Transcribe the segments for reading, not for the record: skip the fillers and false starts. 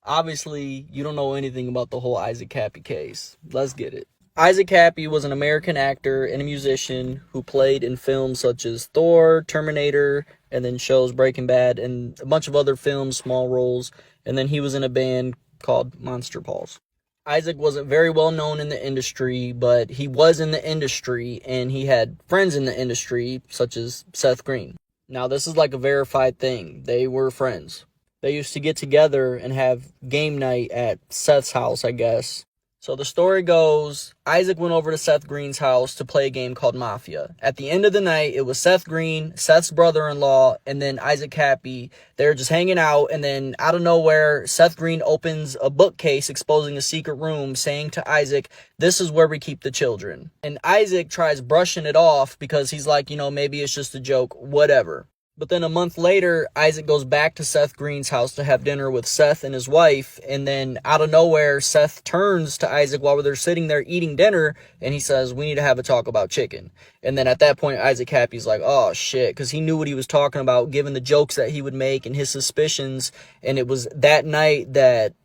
Obviously, you don't know anything about the whole Isaac Kappy case. Let's get it. Isaac Kappy was an American actor and a musician who played in films such as Thor, Terminator, and then shows Breaking Bad, and a bunch of other films, small roles. And then he was in a band called Monster Paws. Isaac wasn't very well known in the industry, but he was in the industry, and he had friends in the industry, such as Seth Green. Now, this is like a verified thing. They were friends. They used to get together and have game night at Seth's house, I guess. So the story goes, Isaac went over to Seth Green's house to play a game called Mafia. At the end of the night, it was Seth Green, Seth's brother-in-law, and then Isaac Kappy. They're just hanging out, and then out of nowhere, Seth Green opens a bookcase exposing a secret room, saying to Isaac, "This is where we keep the children." And Isaac tries brushing it off because he's like, maybe it's just a joke, whatever. But then a month later, Isaac goes back to Seth Green's house to have dinner with Seth and his wife. And then out of nowhere, Seth turns to Isaac while they're sitting there eating dinner. And he says, "We need to have a talk about chicken." And then at that point, Isaac Kappy's like, oh shit. Because he knew what he was talking about, given the jokes that he would make and his suspicions. And it was that night that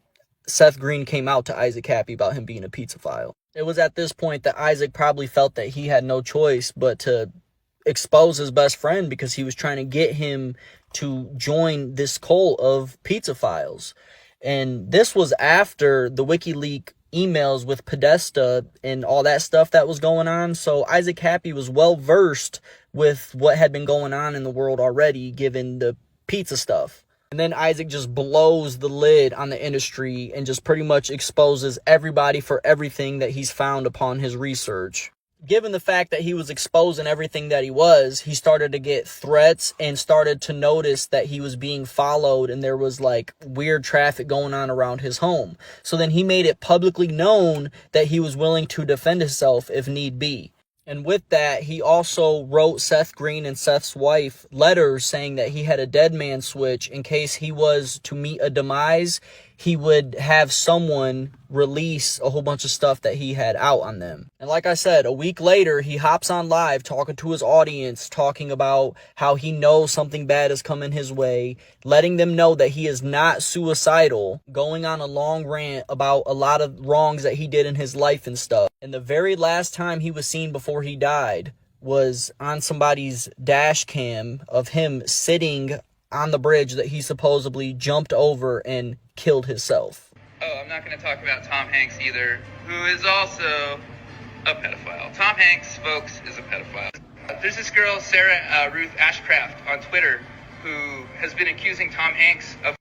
Seth Green came out to Isaac Kappy about him being a pizzaphile. It was at this point that Isaac probably felt that he had no choice but to expose his best friend, because he was trying to get him to join this cult of pizzaphiles. And this was after the WikiLeaks emails with Podesta and all that stuff that was going on. So Isaac Kappy was well versed with what had been going on in the world already, given the pizza stuff. And then Isaac just blows the lid on the industry and just pretty much exposes everybody for everything that he's found upon his research. Given the fact that he was exposing everything that he started to get threats and started to notice that he was being followed, and there was like weird traffic going on around his home. So then he made it publicly known that he was willing to defend himself if need be. And with that, he also wrote Seth Green and Seth's wife letters saying that he had a dead man switch in case he was to meet a demise. He would have someone release a whole bunch of stuff that he had out on them. And like I said, a week later, he hops on live talking to his audience, talking about how he knows something bad is coming his way, letting them know that he is not suicidal, going on a long rant about a lot of wrongs that he did in his life and stuff. And the very last time he was seen before he died was on somebody's dash cam of him sitting on the bridge that he supposedly jumped over and killed himself. Oh, I'm not going to talk about Tom Hanks either, who is also a pedophile. Tom Hanks, folks, is a pedophile. There's this girl, Sarah Ruth Ashcraft, on Twitter, who has been accusing Tom Hanks of